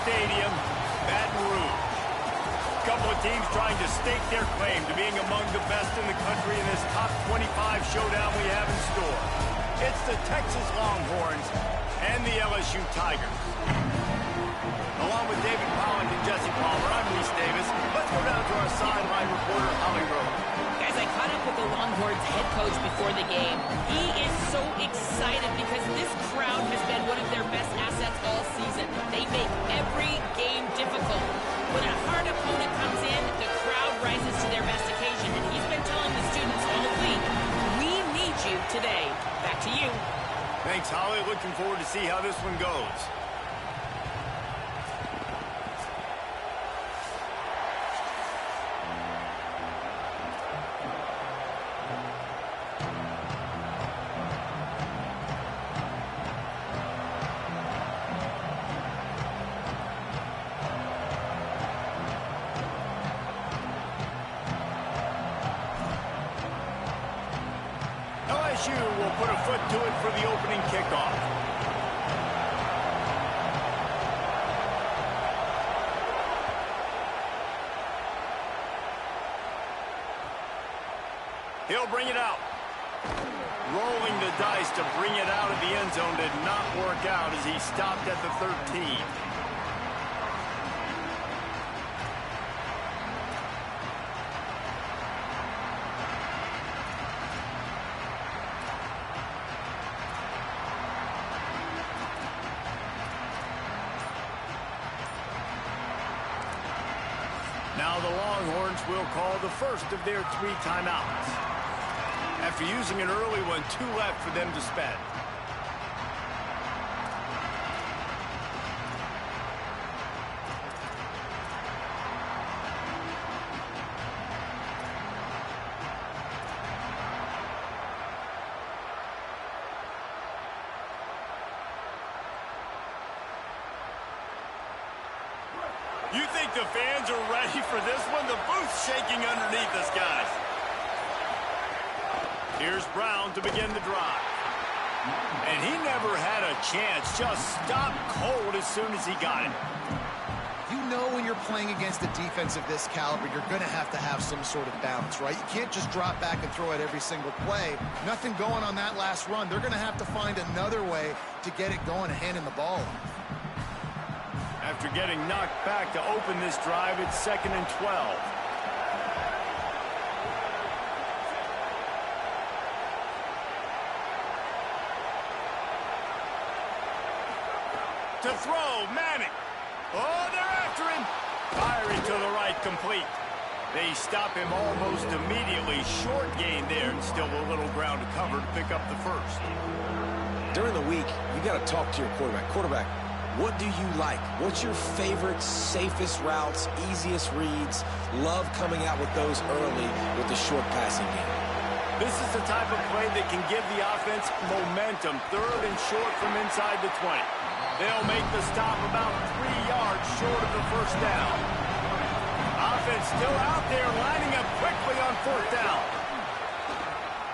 Stadium, Baton Rouge. A couple of teams trying to stake their claim to being among the best in the country in this top 25 showdown we have in store. It's the Texas Longhorns and the LSU Tigers. Along with David Pollock and Jesse Palmer, I'm Reese Davis. Let's go down to our sideline reporter, Holly Rowe. Guys, I caught up with the Longhorns head coach before the game. He is so excited because this crowd has been one of their best assets all season. They make every game difficult. When a hard opponent comes in, the crowd rises to their best occasion, and he's been telling the students all week, we need you today. Back to you. Thanks, Holly. Looking forward to see how this one goes. LSU will put a foot to it for the opening kickoff. He'll bring it out. Rolling the dice to bring it out of the end zone did not work out as he stopped at the 13. Now the Longhorns will call the first of their 3 timeouts. After using an early one, 2 left for them to spend. You think the fans are ready for this one? The booth's shaking underneath us, guys. Here's Brown to begin the drive. And he never had a chance. Just stopped cold as soon as he got it. You know when you're playing against a defense of this caliber, you're going to have some sort of balance, right? You can't just drop back and throw it every single play. Nothing going on that last run. They're going to have to find another way to get it going and handing the ball off. After getting knocked back to open this drive, it's 2nd and 12. To throw, Manning. Oh, they're after him. Firing to the right, complete. They stop him almost immediately. Short gain there, and still a little ground to cover to pick up the first. During the week, you got to talk to your quarterback. Quarterback, what do you like? What's your favorite, safest routes, easiest reads? Love coming out with those early with the short passing game. This is the type of play that can give the offense momentum. 3rd and short from inside the 20. They'll make the stop about 3 yards short of the first down. Offense still out there lining up quickly on 4th down.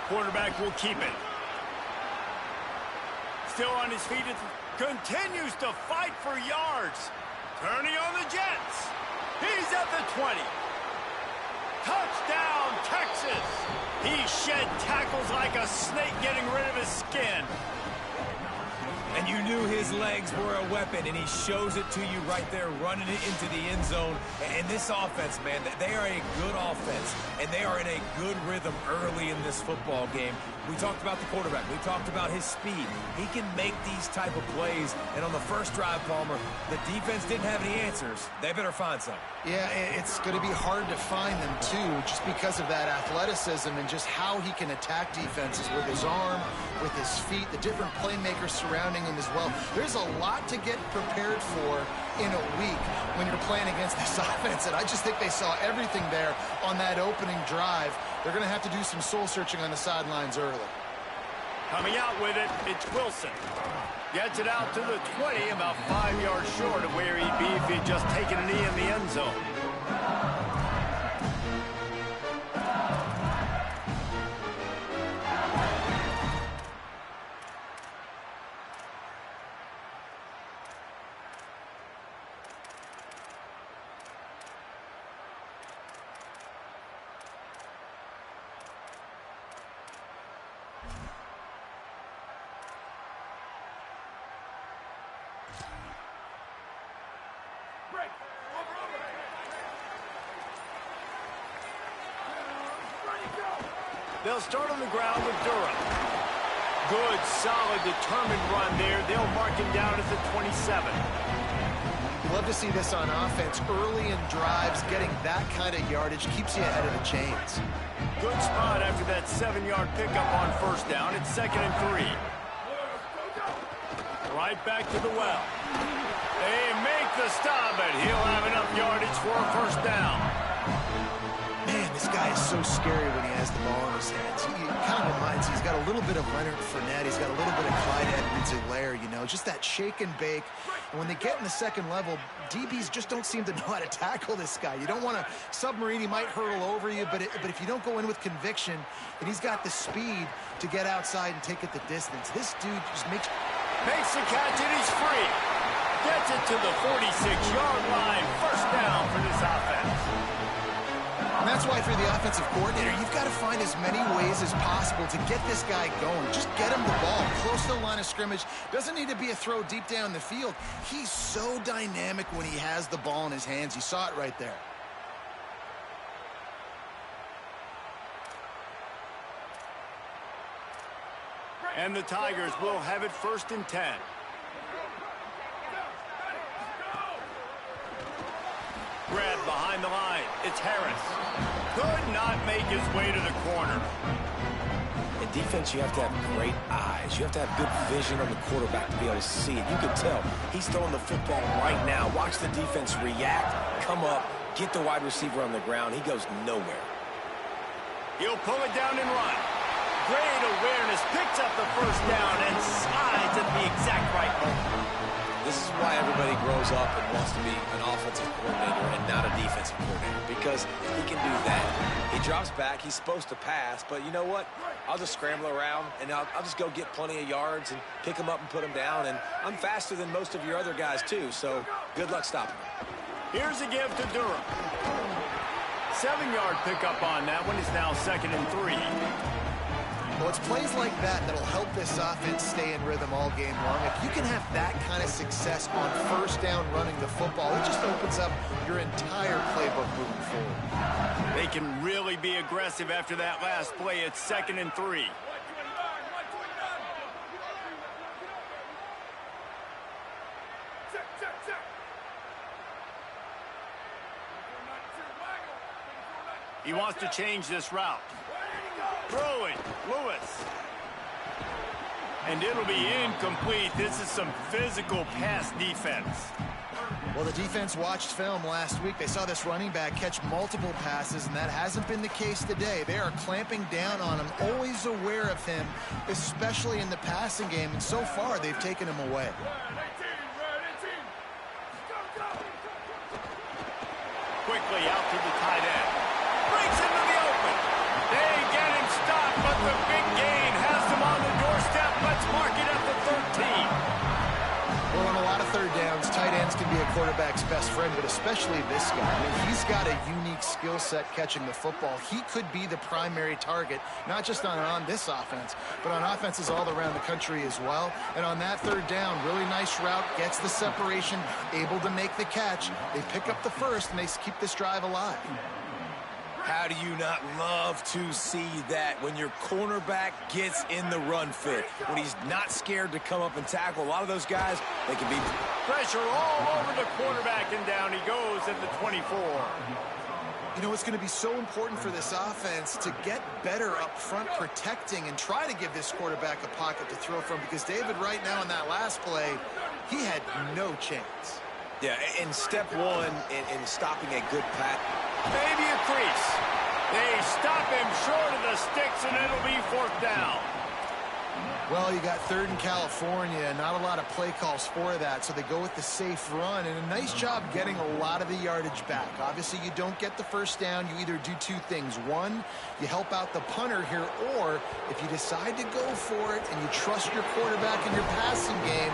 Quarterback will keep it. Still on his feet, continues to fight for yards. Turning on the Jets. He's at the 20. Touchdown, Texas. He shed tackles like a snake getting rid of his skin. And you knew his legs were a weapon, and he shows it to you right there, running it into the end zone. And this offense, man, they are a good offense, and they are in a good rhythm early in this football game. We talked about the quarterback. We talked about his speed. He can make these type of plays. And on the first drive, Palmer, the defense didn't have any answers. They better find some. Yeah, it's going to be hard to find them, too, just because of that athleticism and just how he can attack defenses with his arm, with his feet, the different playmakers surrounding him as well. There's a lot to get prepared for in a week when you're playing against this offense, and I just think they saw everything there on that opening drive. They're going to have to do some soul-searching on the sidelines early. Coming out with it, it's Wilson. Gets it out to the 20, about 5 yards short of where he'd be if he'd just taken a knee in the end zone. They'll start on the ground with Durham. Good, solid, determined run there. They'll mark him down at the 27. You love to see this on offense. Early in drives, getting that kind of yardage keeps you ahead of the chains. Good spot after that 7-yard pickup on first down. It's 2nd and 3. Right back to the well. They make the stop, but he'll have enough yardage for a first down. Man, this guy is so scary when he has the ball in his hands. He kind of reminds me, he's got a little bit of Leonard Fournette. He's got a little bit of Clyde Edwards-Helaire, you know, just that shake and bake. And when they get in the second level, DBs just don't seem to know how to tackle this guy. You don't want to submarine. He might hurtle over you, but if you don't go in with conviction, and he's got the speed to get outside and take it the distance. This dude just makes the catch, and he's free. Gets it to the 46-yard line. First down for this offense. And that's why for the offensive coordinator, you've got to find as many ways as possible to get this guy going. Just get him the ball close to the line of scrimmage. Doesn't need to be a throw deep down the field. He's so dynamic when he has the ball in his hands. You saw it right there. And the Tigers will have it 1st and 10. Grab behind the line. It's Harris. Could not make his way to the corner. In defense, you have to have great eyes. You have to have good vision on the quarterback to be able to see it. You can tell he's throwing the football right now. Watch the defense react, come up, get the wide receiver on the ground. He goes nowhere. He'll pull it down and run. Great awareness, picks up the first down and slides at the exact right moment. This is why everybody grows up and wants to be an offensive coordinator and not a defensive coordinator, because he can do that. He drops back. He's supposed to pass, but you know what? I'll just scramble around, and I'll just go get plenty of yards and pick him up and put him down, and I'm faster than most of your other guys, too, so good luck stopping him. Here's a give to Durham. 7-yard pickup on that one. Is now 2nd and 3. Well, it's plays like that that'll help this offense stay in rhythm all game long. If you can have that kind of success on first down running the football, it just opens up your entire playbook moving forward. They can really be aggressive after that last play. It's 2nd and 3. He wants to change this route. Throwing, Lewis. And it'll be incomplete. This is some physical pass defense. Well, the defense watched film last week. They saw this running back catch multiple passes, and that hasn't been the case today. They are clamping down on him, always aware of him, especially in the passing game, and so far they've taken him away. Quickly out to the tight end. Breaks into the open. They get him stopped, but the big gain has them on the doorstep. Let's mark it at the 13. Well, on a lot of third downs, tight ends can be a quarterback's best friend, but especially this guy. I mean, he's got a unique skill set catching the football. He could be the primary target, not just on this offense, but on offenses all around the country as well. And on that third down, really nice route, gets the separation, able to make the catch. They pick up the first, and they keep this drive alive. How do you not love to see that when your cornerback gets in the run fit, when he's not scared to come up and tackle? A lot of those guys, they can be... Pressure all over the quarterback, and down he goes at the 24. You know, it's going to be so important for this offense to get better up front protecting and try to give this quarterback a pocket to throw from, because David right now in that last play, he had no chance. Yeah, in step one, in stopping a good pass. Maybe a crease. They stop him short of the sticks, and it'll be 4th down. Well, you got 3rd in California, not a lot of play calls for that, so they go with the safe run, and a nice job getting a lot of the yardage back. Obviously, you don't get the first down. You either do two things. One, you help out the punter here, or if you decide to go for it and you trust your quarterback in your passing game,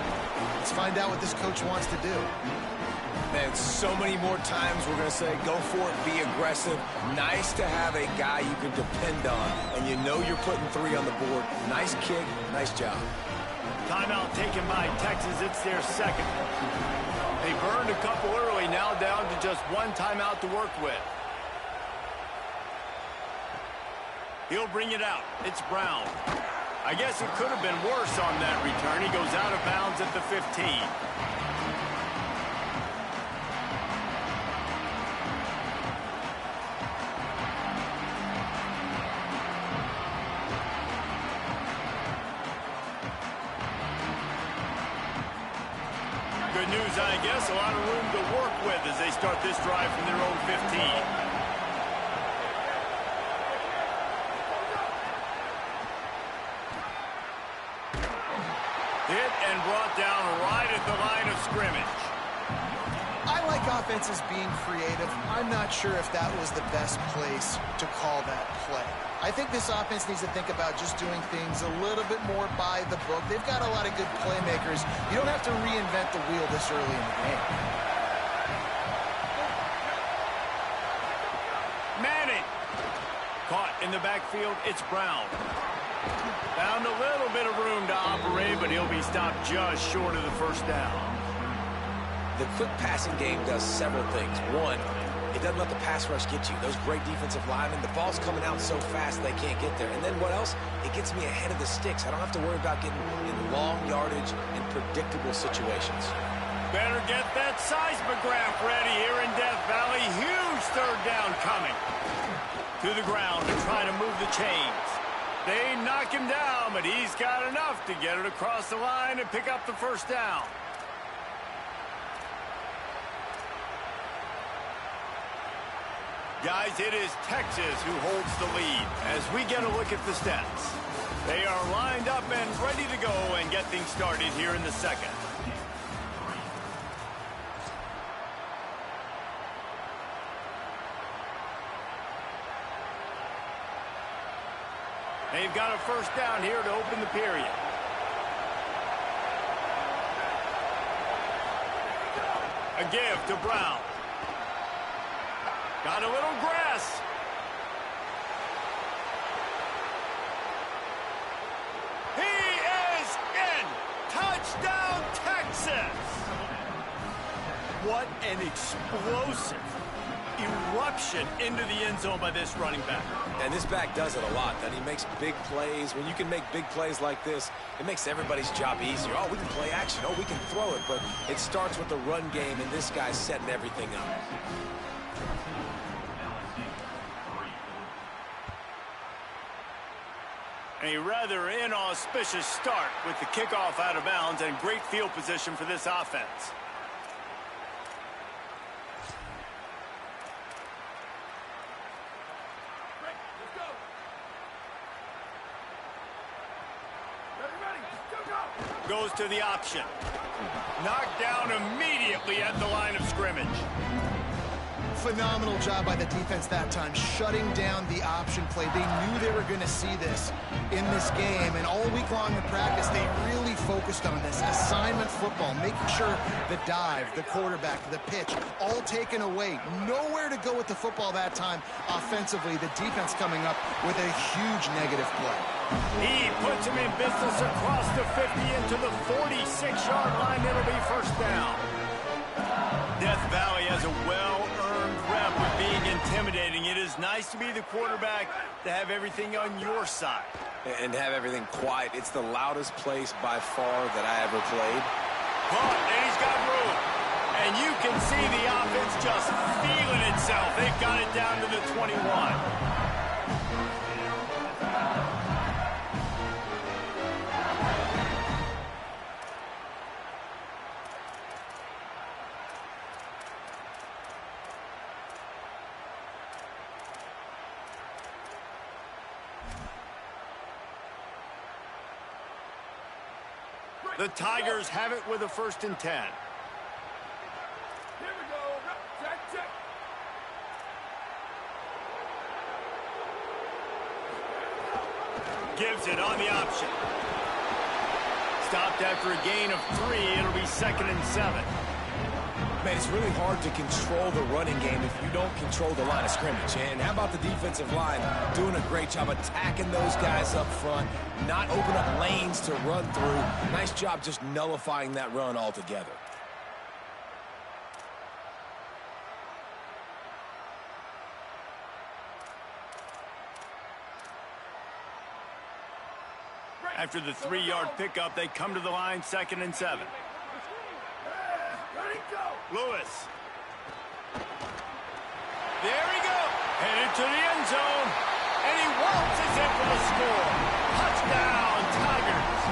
let's find out what this coach wants to do. Man, so many more times we're going to say, go for it, be aggressive. Nice to have a guy you can depend on, and you know you're putting 3 on the board. Nice kick, nice job. Timeout taken by Texas. It's their 2nd. They burned a couple early, now down to just 1 timeout to work with. He'll bring it out. It's Brown. I guess it could have been worse on that return. He goes out of bounds at the 15. Good news, I guess. A lot of room to work with as they start this drive from their own 15. Hit and brought down right at the line of scrimmage. I like offenses being creative. I'm not sure if that was the best place to call that play. I think this offense needs to think about just doing things a little bit more by the book. They've got a lot of good playmakers. You don't have to reinvent the wheel this early in the game. Manning. Caught in the backfield. It's Brown. Found a little bit of room to operate, but he'll be stopped just short of the first down. The quick passing game does several things. One, it doesn't let the pass rush get you. Those great defensive linemen, the ball's coming out so fast they can't get there. And then what else? It gets me ahead of the sticks. I don't have to worry about getting in long yardage and predictable situations. Better get that seismograph ready here in Death Valley. Huge third down coming. To the ground to try to move the chains. They knock him down, but he's got enough to get it across the line and pick up the first down. Guys, it is Texas who holds the lead as we get a look at the stats. They are lined up and ready to go and get things started here in the second. They've got a first down here to open the period. A give to Brown. Got a little grass. He is in. Touchdown, Texas. What an explosive eruption into the end zone by this running back. And this back does it a lot. That he makes big plays. When you can make big plays like this, it makes everybody's job easier. Oh, we can play action. Oh, we can throw it. But it starts with the run game, and this guy's setting everything up. A rather inauspicious start with the kickoff out of bounds and great field position for this offense. Goes to the option. Knocked down immediately at the line of scrimmage. Phenomenal job by the defense that time, shutting down the option play. They knew they were going to see this in this game, and all week long in practice, they really focused on this. Assignment football, making sure the dive, the quarterback, the pitch, all taken away. Nowhere to go with the football that time offensively. The defense coming up with a huge negative play. He puts him in business across the 50 into the 46-yard line. It'll be first down. Death Valley has a well-earned rep with being intimidating. It is nice to be the quarterback, to have everything on your side. And have everything quiet. It's the loudest place by far that I ever played. Caught, and he's got room. And you can see the offense just feeling itself. They've got it down to the 21. The Tigers have it with a 1st and 10. Here we go. Check. Gives it on the option. Stopped after a gain of 3. It'll be 2nd and 7. Man, it's really hard to control the running game if you don't control the line of scrimmage. And how about the defensive line doing a great job attacking those guys up front, not open up lanes to run through. Nice job just nullifying that run altogether. After the 3-yard pickup, they come to the line, 2nd and 7. Lewis. There he goes. Headed to the end zone. And he waltzes in for the score. Touchdown, Tigers.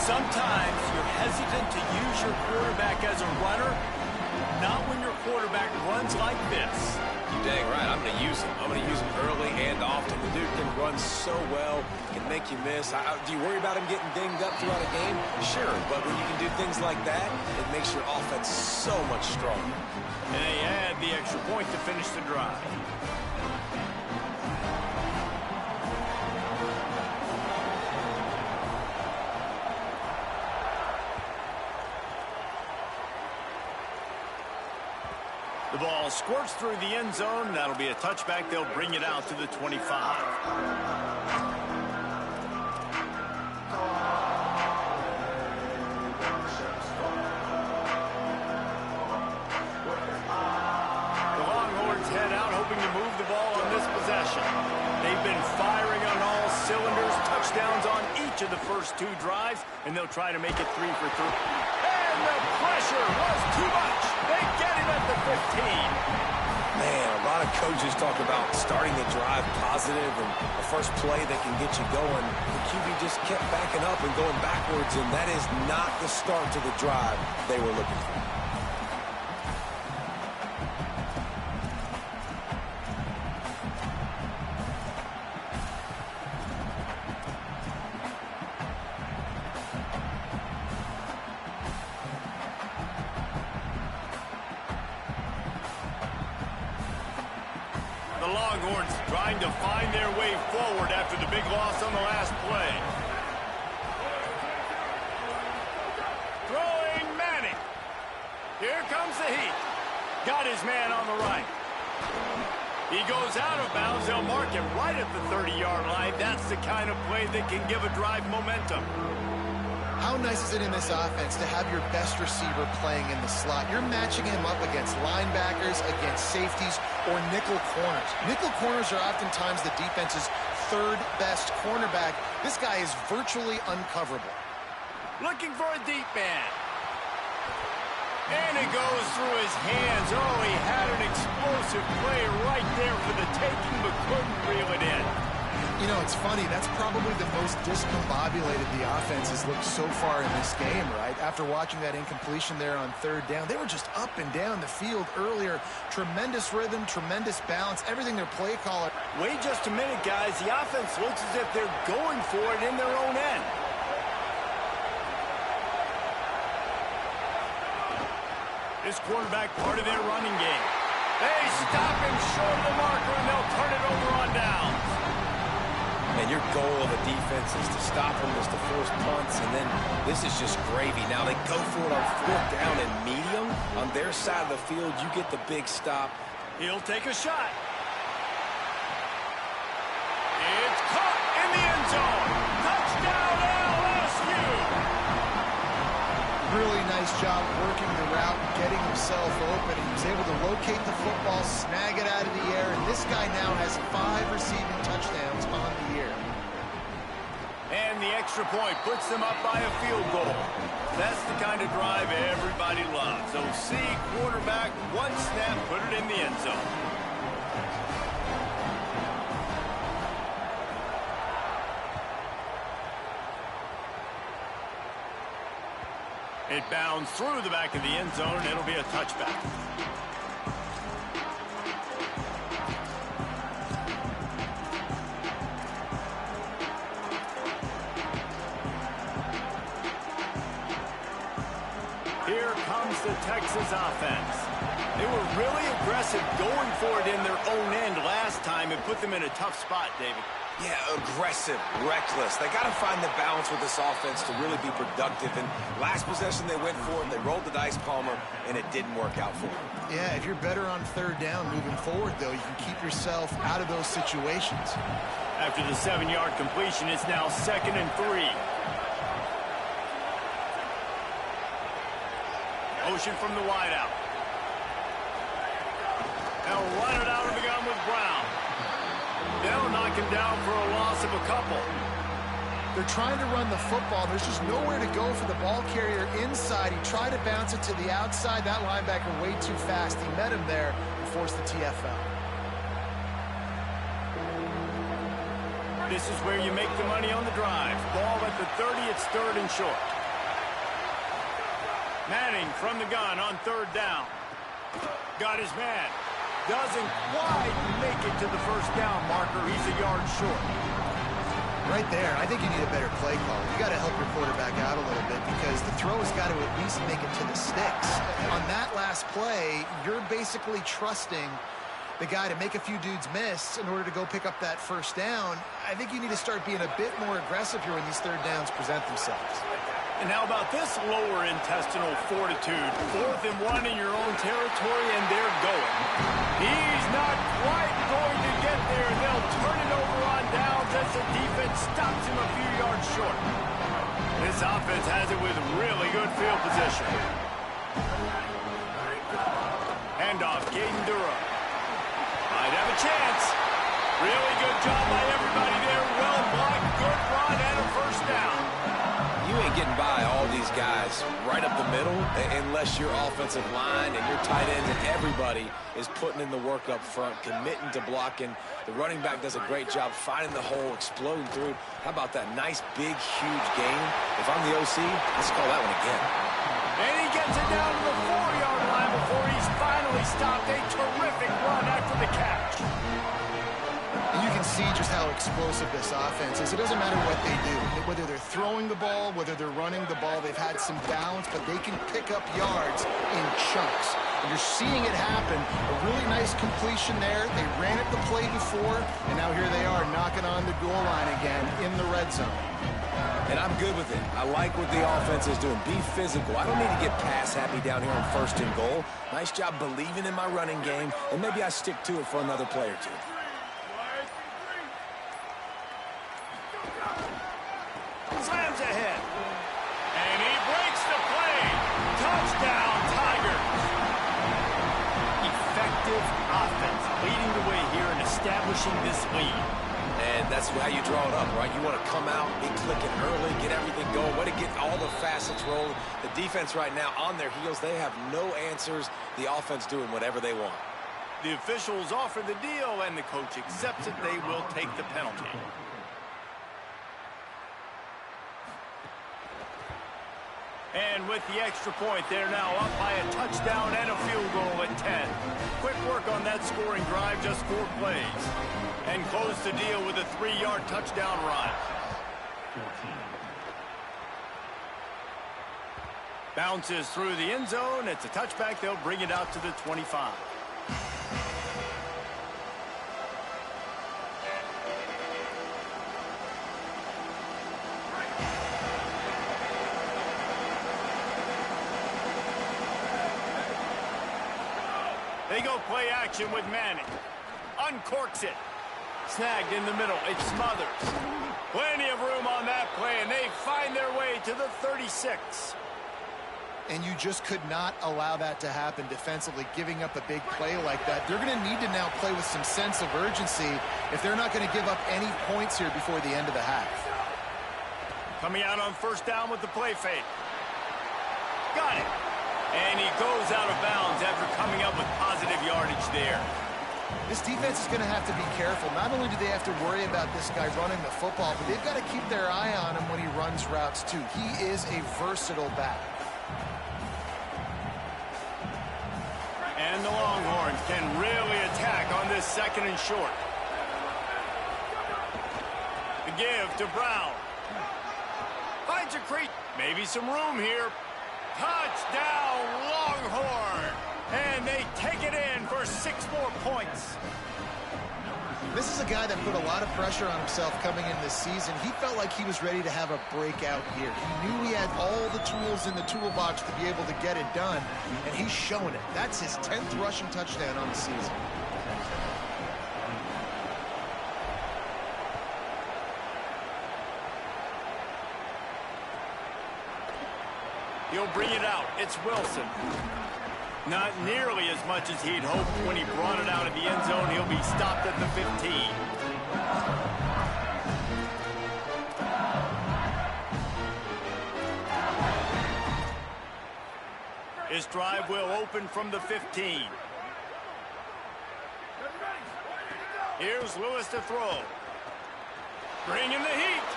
Sometimes you're hesitant to use your quarterback as a runner. Not when your quarterback runs like this. You dang right. I'm going to use him. I'm going to use him early and often. The dude can run so well, can make you miss. Do you worry about him getting dinged up throughout a game? Sure, but when you can do things like that, it makes your offense so much stronger. And they add the extra point to finish the drive. The ball squirts through the end zone. That'll be a touchback. They'll bring it out to the 25. The Longhorns head out hoping to move the ball on this possession. They've been firing on all cylinders, touchdowns on each of the first 2 drives, and they'll try to make it 3 for 3. And the pressure was too much. They get him at the 15. Man, a lot of coaches talk about starting the drive positive and the first play that can get you going. The QB just kept backing up and going backwards, and that is not the start to the drive they were looking for. The Longhorns trying to find their way forward after the big loss on the last play. Throwing Manning. Here comes the heat. Got his man on the right. He goes out of bounds. They'll mark him right at the 30-yard line. That's the kind of play that can give a drive momentum. How nice is it in this offense to have your best receiver playing in the slot? You're matching him up against linebackers, against safeties, or nickel corners. Nickel corners are oftentimes the defense's 3rd best cornerback. This guy is virtually uncoverable. Looking for a deep man. And it goes through his hands. Oh, he had an explosive play right there for the taking, but couldn't reel it in. You know, it's funny. That's probably the most discombobulated the offense has looked so far in this game, right? After watching that incompletion there on 3rd down, they were just up and down the field earlier. Tremendous rhythm, tremendous balance, everything their play caller. Wait just a minute, guys. The offense looks as if they're going for it in their own end. This quarterback part of their running game. They stop him short of the marker, and they'll turn it over on downs. And your goal of a defense is to stop them, is to force punts, and then this is just gravy. Now they go for it on 4th down and medium. On their side of the field, you get the big stop. He'll take a shot. It's caught in the end zone. Touchdown, LSU! Really nice job working the route, getting himself open. He was able to locate the football, snag it out of the air, and this guy now has 5 receiving touchdowns on the year. And the extra point puts them up by a field goal. That's the kind of drive everybody loves. OC, quarterback, 1 snap, put it in the end zone. It bounds through the back of the end zone, and it'll be a touchback. Here comes the Texas offense. They were really aggressive going for it in their own end last time and put them in a tough spot, David. Yeah, aggressive, reckless. They got to find the balance with this offense to really be productive. And last possession they went for it, they rolled the dice, Palmer, and it didn't work out for them. Yeah, if you're better on 3rd down moving forward, though, you can keep yourself out of those situations. After the 7-yard completion, it's now 2nd and 3. Motion from the wideout. They'll run it out of the gun with Brown. They'll knock him down for a loss of a couple. They're trying to run the football. There's just nowhere to go for the ball carrier inside. He tried to bounce it to the outside. That linebacker way too fast. He met him there and forced the TFL. This is where you make the money on the drive. Ball at the 30, it's 3rd and short. Manning from the gun on 3rd down. Got his man. Doesn't quite make it to the 1st down marker. He's a yard short. Right there, I think you need a better play call. You got to help your quarterback out a little bit because the throw has got to at least make it to the sticks. On that last play, you're basically trusting the guy to make a few dudes miss in order to go pick up that 1st down. I think you need to start being a bit more aggressive here when these 3rd downs present themselves. And how about this lower intestinal fortitude? 4th and 1 in your own territory, and they're going. He's not quite going to get there. They'll turn it over on downs as the defense stops him a few yards short. This offense has it with really good field position. Handoff, Caden Durham. Might have a chance. Really good job by everybody there. Well blocked, good run, and a 1st down. You ain't getting by all these guys right up the middle unless your offensive line and your tight ends and everybody is putting in the work up front, committing to blocking. The running back does a great job finding the hole, exploding through. How about that nice, big, huge gain? If I'm the OC, let's call that one again. And he gets it down to the 4-yard line before he's finally stopped. A terrific run after the catch. And you can see just how explosive this offense is. It doesn't matter what they do. Whether they're throwing the ball, whether they're running the ball, they've had some balance, but they can pick up yards in chunks. And you're seeing it happen. A really nice completion there. They ran it the play before, and now here they are knocking on the goal line again in the red zone. And I'm good with it. I like what the offense is doing. Be physical. I don't need to get pass happy down here on 1st and goal. Nice job believing in my running game, and maybe I stick to it for another play or two. Slams ahead. And he breaks the play. Touchdown, Tigers. Effective offense leading the way here and establishing this lead. And that's how you draw it up, right? You want to come out, be clicking early, get everything going, way to get all the facets rolling. The defense right now on their heels, they have no answers. The offense doing whatever they want. The officials offer the deal, and the coach accepts it. They will take the penalty. And with the extra point, they're now up by a touchdown and a field goal at 10. Quick work on that scoring drive, just 4 plays. And close the deal with a 3-yard touchdown run. Bounces through the end zone. It's a touchback. They'll bring it out to the 25. They go play action with Manning. Uncorks it. Snagged in the middle. It's Smothers. Plenty of room on that play, and they find their way to the 36. And you just could not allow that to happen defensively, giving up a big play like that. They're going to need to now play with some sense of urgency if they're not going to give up any points here before the end of the half. Coming out on 1st down with the play fake. Got it. And he goes out of bounds after coming up with positive yardage there. This defense is going to have to be careful. Not only do they have to worry about this guy running the football, but they've got to keep their eye on him when he runs routes too. He is a versatile back. And the Longhorns can really attack on this 2nd and short. The give to Brown. Finds a crease. Maybe some room here. Touchdown, Longhorn! And they take it in for 6 more points. This is a guy that put a lot of pressure on himself coming in this season. He felt like he was ready to have a breakout year. He knew he had all the tools in the toolbox to be able to get it done, and he's showing it. That's his 10th rushing touchdown on the season. He'll bring it out. It's Wilson. Not nearly as much as he'd hoped when he brought it out of the end zone. He'll be stopped at the 15. This drive will open from the 15. Here's Lewis to throw. Bringing the heat.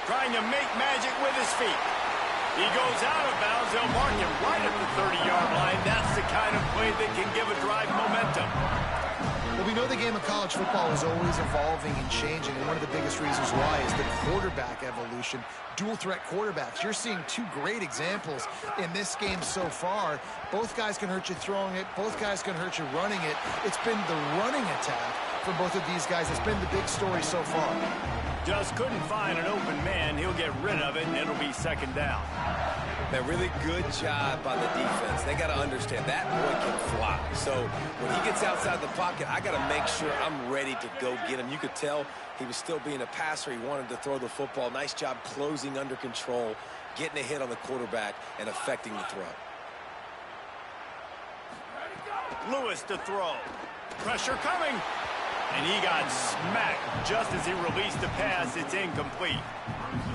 Trying to make magic with his feet. He goes out of bounds. They'll mark him right at the 30-yard line. That's the kind of play that can give a drive momentum. Well, we know the game of college football is always evolving and changing, and one of the biggest reasons why is the quarterback evolution. Dual-threat quarterbacks. You're seeing two great examples in this game so far. Both guys can hurt you throwing it. Both guys can hurt you running it. It's been the running attack for both of these guys that's been the big story so far. Just couldn't find an open man. He'll get rid of it, and it'll be second down. A really good job by the defense. They got to understand that boy can fly. So when he gets outside the pocket, I got to make sure I'm ready to go get him. You could tell he was still being a passer. He wanted to throw the football. Nice job closing under control, getting a hit on the quarterback, and affecting the throw. Lewis to throw. Pressure coming. And he got smacked just as he released the pass. It's incomplete.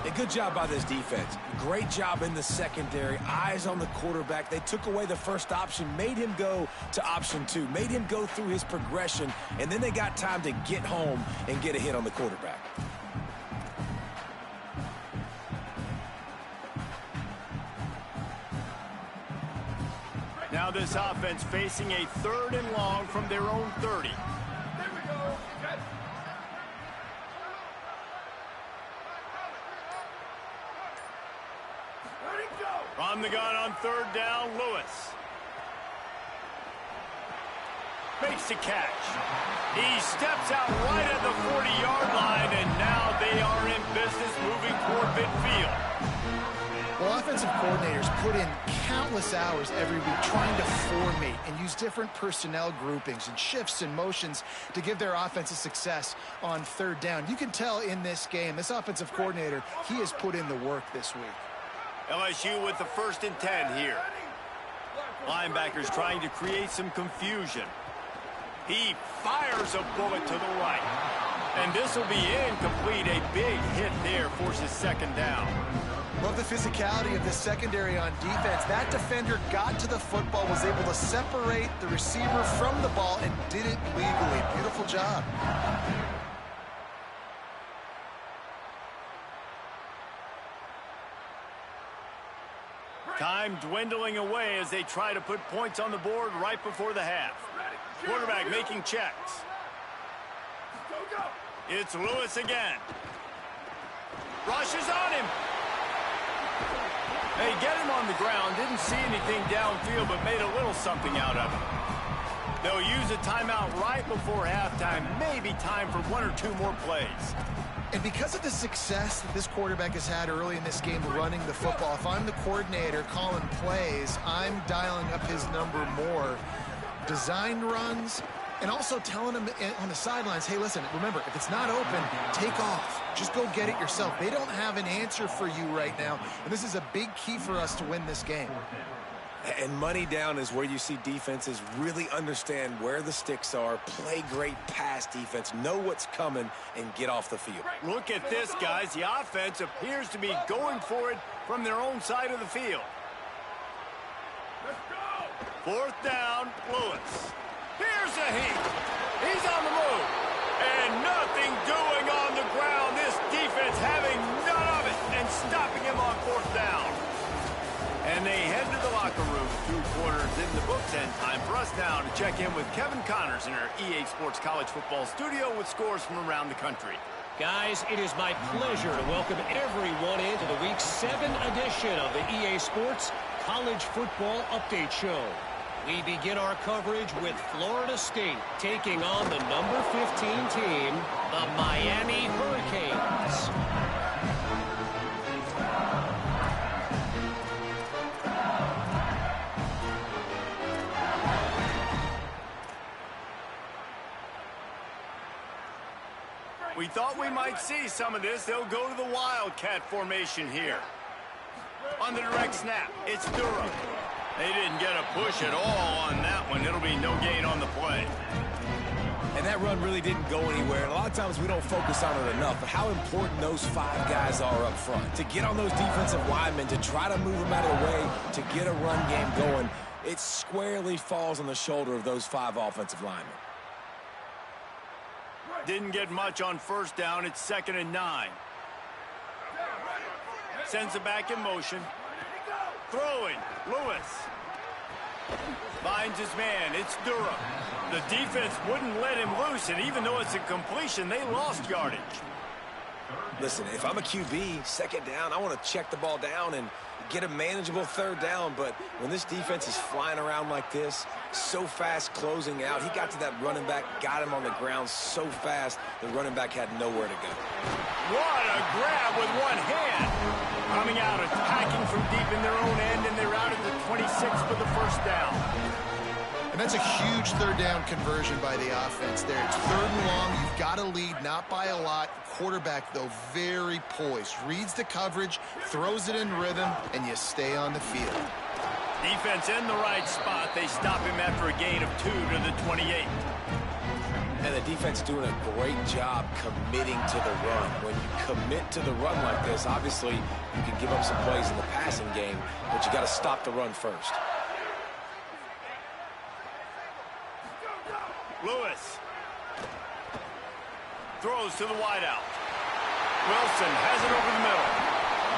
A good job by this defense. Great job in the secondary. Eyes on the quarterback. They took away the first option, made him go to option 2, made him go through his progression, and then they got time to get home and get a hit on the quarterback. Now this offense facing a 3rd and long from their own 30. On the gun on 3rd down, Lewis. Makes the catch. He steps out right at the 40-yard line, and now they are in business moving toward midfield. Well, offensive coordinators put in countless hours every week trying to formate and use different personnel groupings and shifts and motions to give their offense a success on 3rd down. You can tell in this game, this offensive coordinator, he has put in the work this week. LSU with the 1st and 10 here. Linebackers trying to create some confusion. He fires a bullet to the right. And this will be incomplete. A big hit there forces 2nd down. Love the physicality of the secondary on defense. That defender got to the football, was able to separate the receiver from the ball, and did it legally. Beautiful job. Time dwindling away as they try to put points on the board right before the half. Quarterback making checks. It's Lewis again. Rushes on him. They get him on the ground. Didn't see anything downfield, but made a little something out of it. They'll use a timeout right before halftime. Maybe time for 1 or 2 more plays. And because of the success that this quarterback has had early in this game running the football, if I'm the coordinator calling plays, I'm dialing up his number more. Design runs, and also telling him on the sidelines, hey, listen, remember, if it's not open, take off. Just go get it yourself. They don't have an answer for you right now, and this is a big key for us to win this game. And money down is where you see defenses really understand where the sticks are, play great pass defense, know what's coming, and get off the field. Look at this, guys. The offense appears to be going for it from their own side of the field. 4th down, Lewis. Here's a heat. He's on the move. And nothing doing on the ground. This defense having none of it and stopping him on 4th down. And they head to the locker room. 2 quarters in the books, and time for us now to check in with Kevin Connors in our EA Sports College Football studio with scores from around the country. Guys, it is my pleasure to welcome everyone into the Week 7 edition of the EA Sports College Football Update Show. We begin our coverage with Florida State taking on the number 15 team, the Miami Hurricanes. We thought we might see some of this. They'll go to the Wildcat formation here. On the direct snap, it's Durham. They didn't get a push at all on that one. It'll be no gain on the play. And that run really didn't go anywhere. And a lot of times we don't focus on it enough, but how important those 5 guys are up front. To get on those defensive linemen, to try to move them out of the way, to get a run game going, it squarely falls on the shoulder of those 5 offensive linemen. Didn't get much on first down. It's 2nd and 9. Sends it back in motion. Throwing. Lewis. Finds his man. It's Durham. The defense wouldn't let him loose, and even though it's a completion, they lost yardage. Listen, if I'm a QB, 2nd down, I want to check the ball down and get a manageable 3rd down. But when this defense is flying around like this, so fast closing out, he got to that running back, got him on the ground so fast, the running back had nowhere to go. What a grab with one hand. Coming out, attacking from deep in their own end, and they're out at the 26 for the first down. And that's a huge 3rd down conversion by the offense there. It's 3rd and long. You've got to lead, not by a lot. Quarterback, though, very poised. Reads the coverage, throws it in rhythm, and you stay on the field. Defense in the right spot. They stop him after a gain of 2 to the 28. And the defense doing a great job committing to the run. When you commit to the run like this, obviously you can give up some plays in the passing game, but you got to stop the run first. Lewis throws to the wideout. Wilson has it over the middle.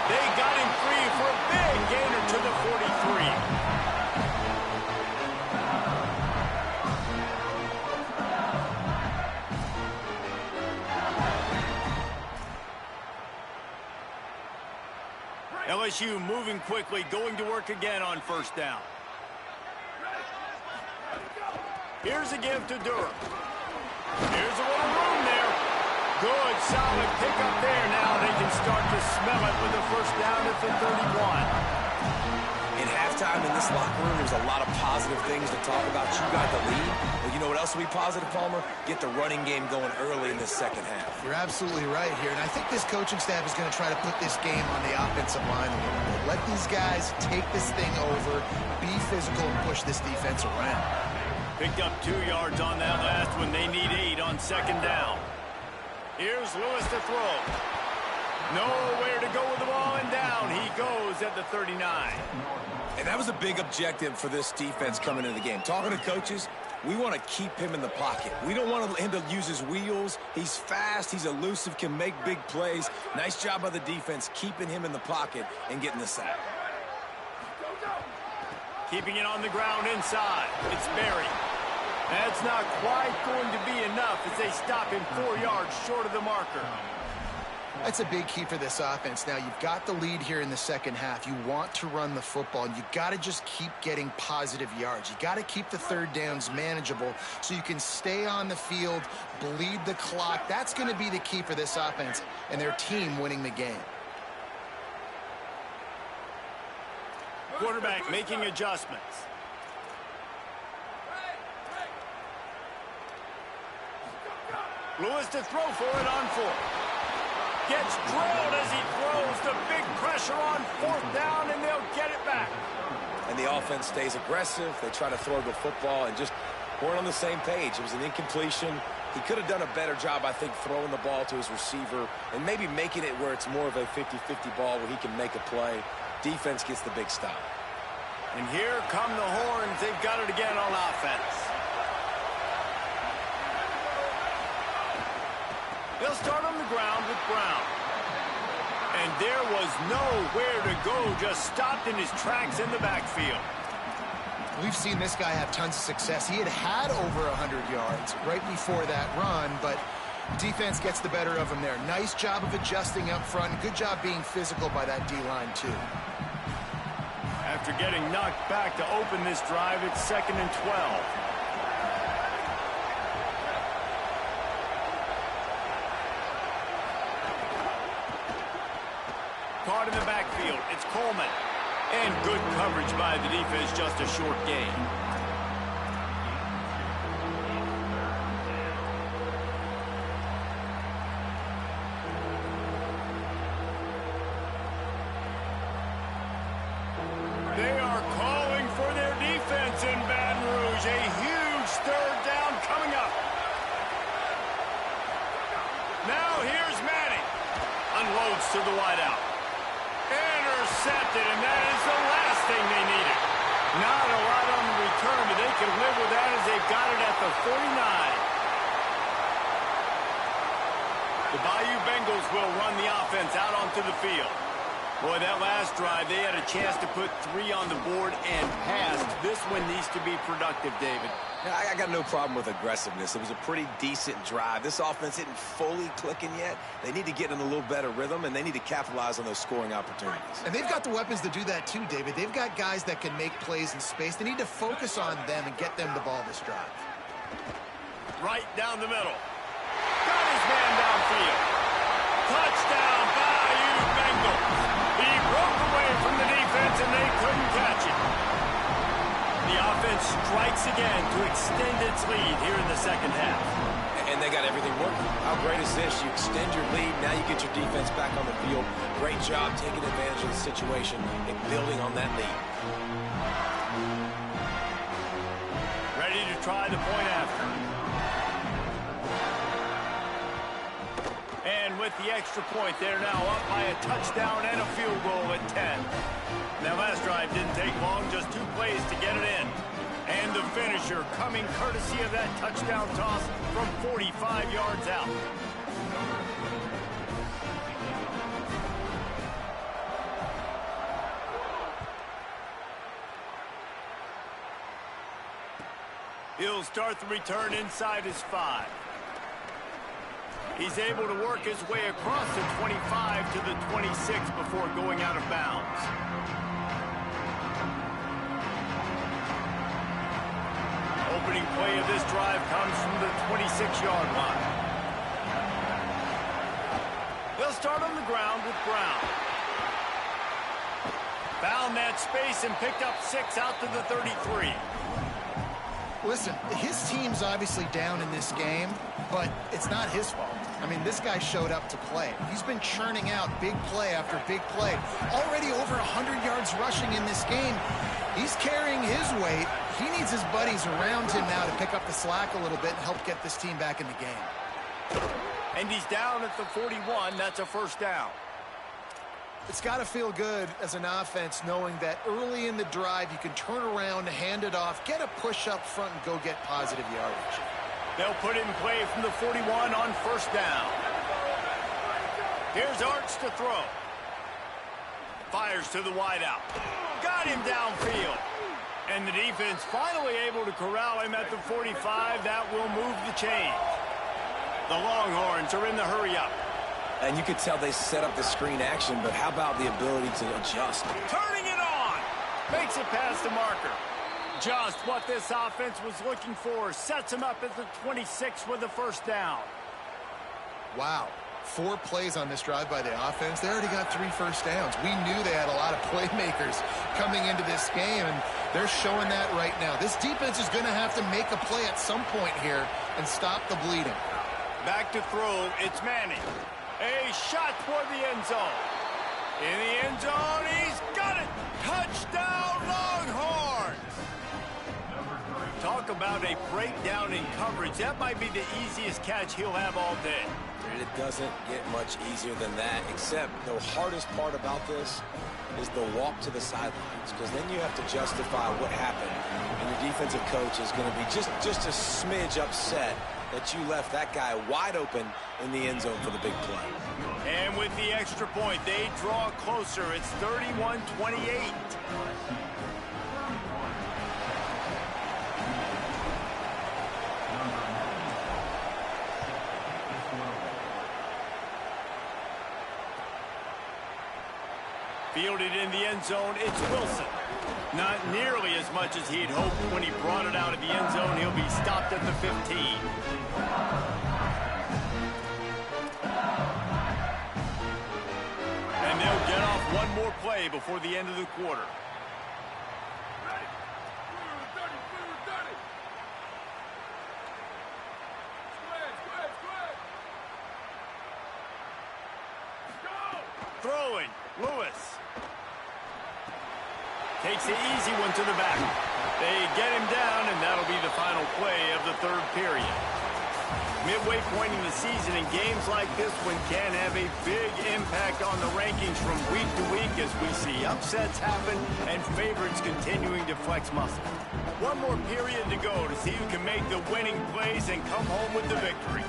They got him free for a big gainer to the 43. LSU moving quickly, going to work again on first down. Here's a give to Durham. Here's a little room there. Good, solid pickup there. Now they can start to smell it with a first down at the 31. In halftime in this locker room, there's a lot of positive things to talk about. You got the lead. But you know what else will be positive, Palmer? Get the running game going early in this 2nd half. You're absolutely right here. And I think this coaching staff is going to try to put this game on the offensive line a little bit. Let these guys take this thing over, be physical, and push this defense around. Picked up 2 yards on that last one. They need 8 on 2nd down. Here's Lewis to throw. Nowhere to go with the ball, and down he goes at the 39. And that was a big objective for this defense coming into the game. Talking to coaches, we want to keep him in the pocket. We don't want him to use his wheels. He's fast, he's elusive, can make big plays. Nice job by the defense keeping him in the pocket and getting the sack. Keeping it on the ground inside. It's Berry. That's not quite going to be enough as they stop him 4 yards short of the marker. That's a big key for this offense. Now, you've got the lead here in the 2nd half. You want to run the football, and you've got to just keep getting positive yards. You got to keep the 3rd downs manageable so you can stay on the field, bleed the clock. That's going to be the key for this offense and their team winning the game. Quarterback making adjustments. Lewis to throw for it on 4th. Gets drilled as he throws. The big pressure on 4th down, and they'll get it back. And the offense stays aggressive. They try to throw the football and just weren't on the same page. It was an incompletion. He could have done a better job, I think, throwing the ball to his receiver and maybe making it where it's more of a 50-50 ball where he can make a play. Defense gets the big stop. And here come the horns. They've got it again on offense. They'll start on the ground with Brown. And there was nowhere to go, just stopped in his tracks in the backfield. We've seen this guy have tons of success. He had over 100 yards right before that run, but defense gets the better of him there. Nice job of adjusting up front. Good job being physical by that D-line, too. After getting knocked back to open this drive, it's 2nd and 12. Caught in the backfield. It's Coleman. And good coverage by the defense, just a short gain. They are calling for their defense in Baton Rouge. A huge 3rd down coming up. Now here's Manning. Unloads to the wideout. Intercepted, and that is the last thing they needed. Not a lot on the return, but they can live with that as they've got it at the 49. The Bayou Bengals will run the offense out onto the field. Boy, that last drive, they had a chance to put 3 on the board and passed. This one needs to be productive, David. Now, I got no problem with aggressiveness. It was a pretty decent drive. This offense isn't fully clicking yet. They need to get in a little better rhythm, and they need to capitalize on those scoring opportunities. And they've got the weapons to do that too, David. They've got guys that can make plays in space. They need to focus on them and get them the ball this drive. Right down the middle. Got his man downfield. Touchdown, Bayou Bengals. He broke away from the defense, and they couldn't catch it. The offense strikes again to extend its lead here in the second half. And they got everything working. How great is this? You extend your lead, now you get your defense back on the field. Great job taking advantage of the situation and building on that lead. Ready to try the point after. And with the extra point, they're now up by a touchdown and a field goal at 10. That last drive didn't take long, just 2 plays to get it in. And the finisher coming courtesy of that touchdown toss from 45 yards out. He'll start the return inside his 5. He's able to work his way across the 25 to the 26 before going out of bounds. Opening play of this drive comes from the 26-yard line. They'll start on the ground with Brown. Found that space and picked up 6 out to the 33. Listen, his team's obviously down in this game, but it's not his fault. I mean, this guy showed up to play. He's been churning out big play after big play. Already over 100 yards rushing in this game. He's carrying his weight. He needs his buddies around him now to pick up the slack a little bit and help get this team back in the game. And he's down at the 41. That's a first down. It's got to feel good as an offense knowing that early in the drive you can turn around, hand it off, get a push up front, and go get positive yardage. They'll put it in play from the 41 on first down. Here's Arts to throw. Fires to the wideout. Got him downfield. And the defense finally able to corral him at the 45. That will move the chains. The Longhorns are in the hurry-up. And you could tell they set up the screen action, but how about the ability to adjust? Turning it on. Makes it past the marker. Just what this offense was looking for. Sets him up at the 26 with a first down. Wow. 4 plays on this drive by the offense. They already got 3 first downs. We knew they had a lot of playmakers coming into this game, and they're showing that right now. This defense is going to have to make a play at some point here and stop the bleeding. Back to throw. It's Manning. A shot toward the end zone. In the end zone, he's got it. Touchdown, Longhorns. Talk about a breakdown in coverage. That might be the easiest catch he'll have all day. It doesn't get much easier than that, except the hardest part about this is the walk to the sidelines, because then you have to justify what happened, and your defensive coach is going to be just a smidge upset that you left that guy wide open in the end zone for the big play. And with the extra point, they draw closer. It's 31-28. Fielded in the end zone, it's Wilson. Not nearly as much as he'd hoped when he brought it out of the end zone. He'll be stopped at the 15. And they'll get off one more play before the end of the quarter. Throwing, Lewis. Takes the easy one to the back. They get him down, and that'll be the final play of the third period. Midway point in the season, and games like this one can have a big impact on the rankings from week to week as we see upsets happen and favorites continuing to flex muscle. One more period to go to see who can make the winning plays and come home with the victory.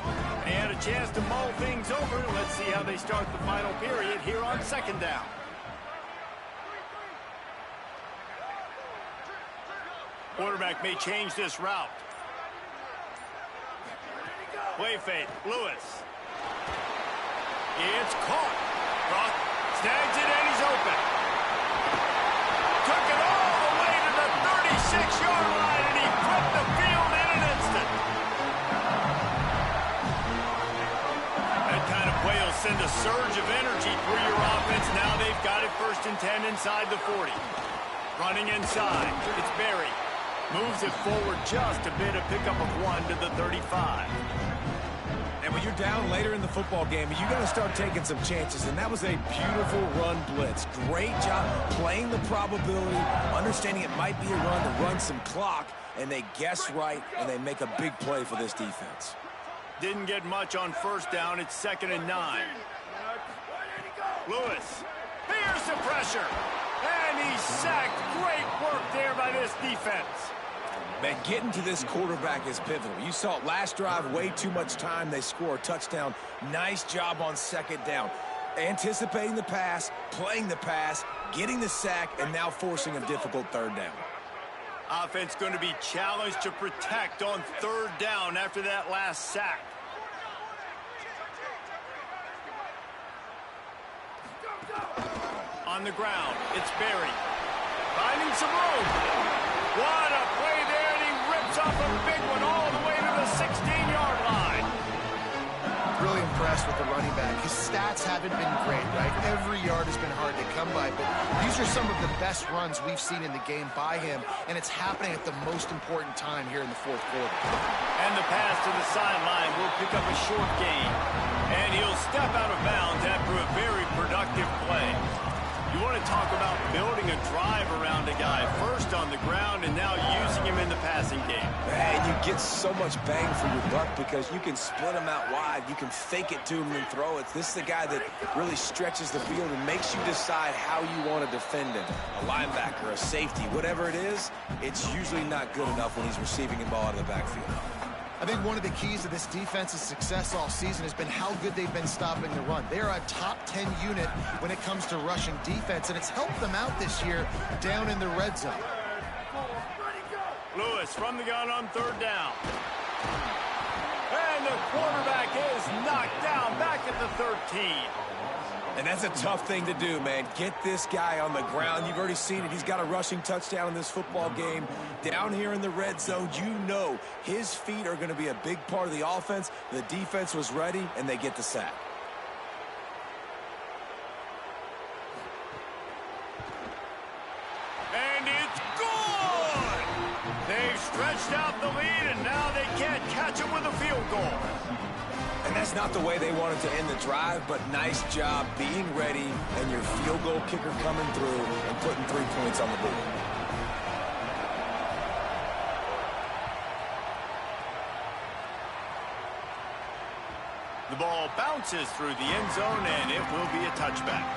They had a chance to mull things over. Let's see how they start the final period here on second down. Quarterback may change this route. Play fake, Lewis. It's caught. Rock snags it and he's open. Took it all the way to the 36-yard line and he flipped the field in an instant. That kind of play will send a surge of energy through your offense. Now they've got it 1st and 10 inside the 40. Running inside, it's Berry. Moves it forward just a bit, a pickup of 1 to the 35. And when you're down later in the football game, you got to start taking some chances. And that was a beautiful run blitz. Great job playing the probability, understanding it might be a run to run some clock, and they guess right, and they make a big play for this defense. Didn't get much on 1st down. It's 2nd and 9. Lewis, here's the pressure. And he's sacked. Great work there by this defense. Man, getting to this quarterback is pivotal. You saw it last drive, way too much time. They score a touchdown. Nice job on 2nd down. Anticipating the pass, playing the pass, getting the sack, and now forcing a difficult 3rd down. Offense going to be challenged to protect on 3rd down after that last sack. On the ground, it's Berry. Finding some room. What a play there, and he rips off a big one all the way to the 16-yard line. Really impressed with the running back. His stats haven't been great, right? Every yard has been hard to come by, but these are some of the best runs we've seen in the game by him, and it's happening at the most important time here in the 4th quarter. And the pass to the sideline will pick up a short gain. And he'll step out of bounds after a very productive play. You want to talk about building a drive around a guy, first on the ground and now using him in the passing game. And you get so much bang for your buck because you can split him out wide. You can fake it to him and throw it. This is the guy that really stretches the field and makes you decide how you want to defend him. A linebacker, a safety, whatever it is, it's usually not good enough when he's receiving the ball out of the backfield. I think one of the keys to this defense's success all season has been how good they've been stopping the run. They are a top 10 unit when it comes to rushing defense, and it's helped them out this year down in the red zone. Lewis from the gun on 3rd down. And the quarterback is knocked down back at the 13. And that's a tough thing to do, man. Get this guy on the ground. You've already seen it. He's got a rushing touchdown in this football game. Down here in the red zone, you know his feet are going to be a big part of the offense. The defense was ready, and they get the sack. And it's good! They've stretched out the lead, and now they can't catch it with a field goal. And that's not the way they wanted to end the drive, but nice job being ready and your field goal kicker coming through and putting 3 points on the board. The ball bounces through the end zone, and it will be a touchback.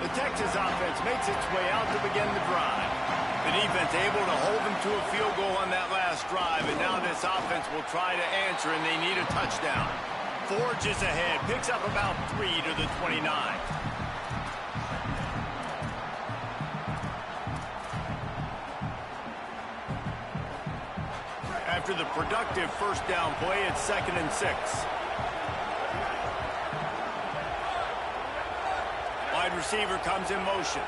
The Texas offense makes its way out to begin the drive. The defense able to hold them to a field goal on that last drive, and now this offense will try to answer, and they need a touchdown. Forges ahead, picks up about 3 to the 29. After the productive 1st down play, it's 2nd and 6. Wide receiver comes in motion.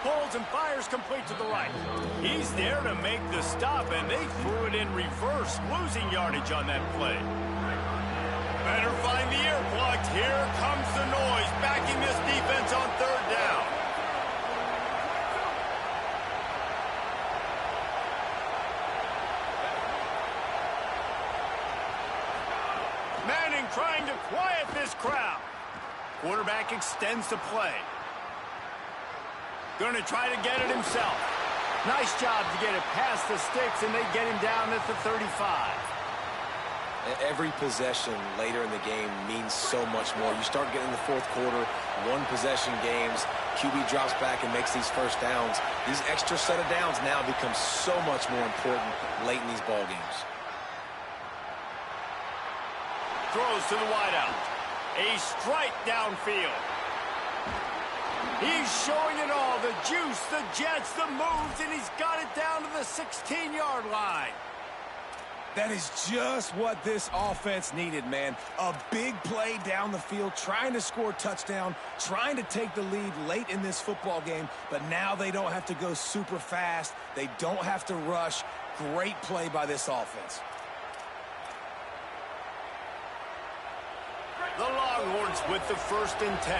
Pulls and fires complete to the right. He's there to make the stop, and they threw it in reverse, losing yardage on that play. Better find the ear plugs. Here comes the noise, backing this defense on 3rd down. trying to quiet this crowd. Quarterback extends the play. Going to try to get it himself. Nice job to get it past the sticks, and they get him down at the 35. Every possession later in the game means so much more. You start getting the fourth quarter, one-possession games, QB drops back and makes these first downs. These extra set of downs now become so much more important late in these ball games. Throws to the wideout. A strike downfield. He's showing it all. The juice, the jets, the moves, and he's got it down to the 16-yard line. That is just what this offense needed, man. A big play down the field, trying to score a touchdown, trying to take the lead late in this football game, but now they don't have to go super fast. They don't have to rush. Great play by this offense. The Longhorns with the 1st and 10.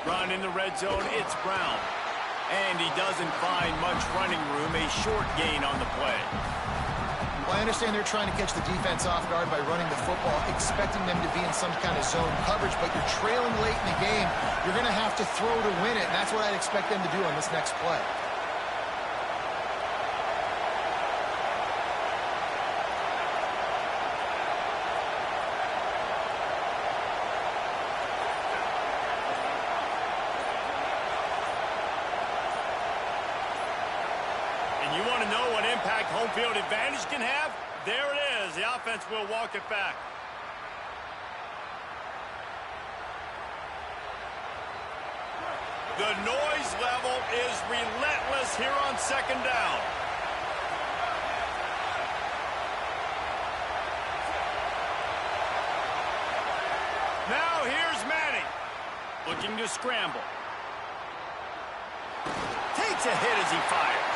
Run in the red zone, it's Brown. And he doesn't find much running room, a short gain on the play. Well, I understand they're trying to catch the defense off guard by running the football, expecting them to be in some kind of zone coverage, but you're trailing late in the game. You're going to have to throw to win it, and that's what I'd expect them to do on this next play. You want to know what impact home field advantage can have? There it is. The offense will walk it back. The noise level is relentless here on 2nd down. Now here's Manning. Looking to scramble. Takes a hit as he fires.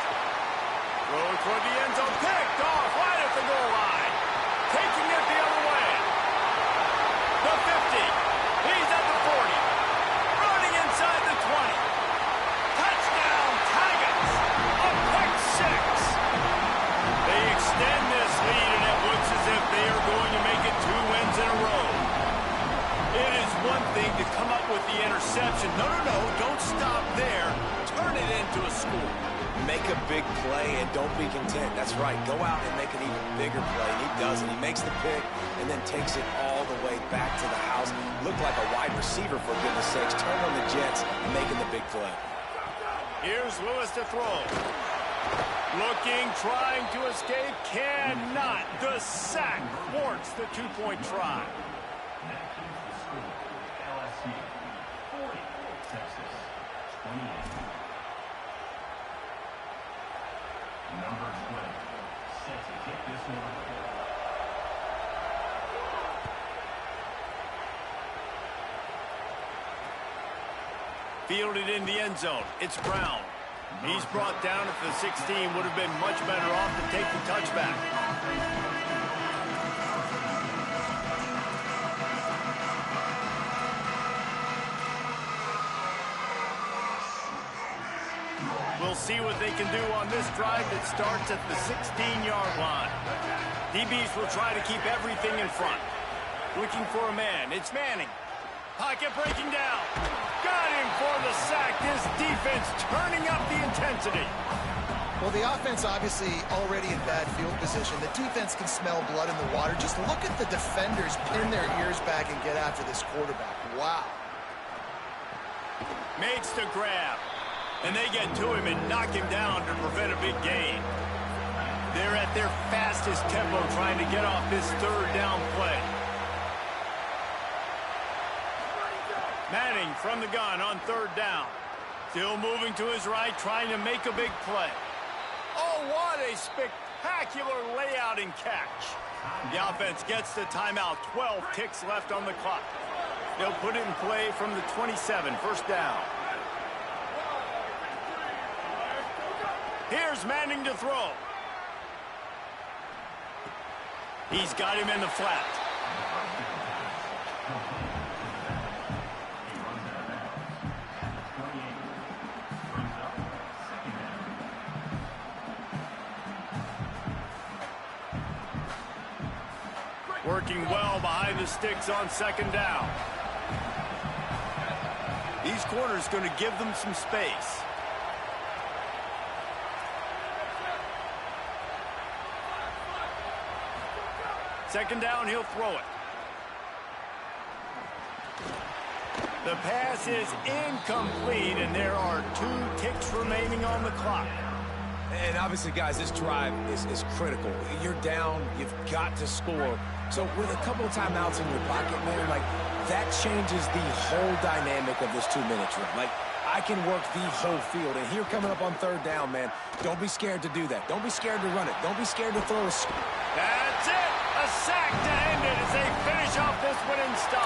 Throwing toward the end zone, picked off right at the goal line. Taking it the other way. The 50. He's at the 40. Running inside the 20. Touchdown, Tigers. A quick 6. They extend this lead, and it looks as if they are going to make it 2 wins in a row. It is one thing to come up with the interception. No, don't stop there. Turn it into a score. Make a big play and don't be content. That's right. Go out and make an even bigger play. And he does it. He makes the pick and then takes it all the way back to the house. Looked like a wide receiver, for goodness sakes. Turned on the Jets and making the big play. Here's Lewis to throw. Looking, trying to escape. Cannot. The sack thwarts the 2-point try. LSU 40, Texas 28. Number 20, set to kick this one. Fielded in the end zone. It's Brown. He's brought down at the 16. Would have been much better off to take the touchback. We'll see what they can do on this drive that starts at the 16-yard line. DBs will try to keep everything in front. Looking for a man. It's Manning. Pocket breaking down. Got him for the sack. This defense turning up the intensity. Well, the offense obviously already in bad field position. The defense can smell blood in the water. Just look at the defenders pin their ears back and get after this quarterback. Wow. Makes the grab. And they get to him and knock him down to prevent a big gain. They're at their fastest tempo trying to get off this 3rd down play. Manning from the gun on 3rd down. Still moving to his right, trying to make a big play. Oh, what a spectacular layout and catch. The offense gets the timeout. 12 ticks left on the clock. They'll put it in play from the 27, 1st down. Here's Manning to throw. He's got him in the flat. Working well behind the sticks on second down. These corners going to give them some space. Second down, he'll throw it. The pass is incomplete, and there are 2 ticks remaining on the clock. And obviously, guys, this drive is critical. You're down. You've got to score. So with a couple of timeouts in your pocket, man, like, that changes the whole dynamic of this 2-minute drill. Like, I can work the whole field. And here coming up on third down, man, don't be scared to do that. Don't be scared to run it. Don't be scared to throw a... That's it! A sack to end it as they finish off this one in style.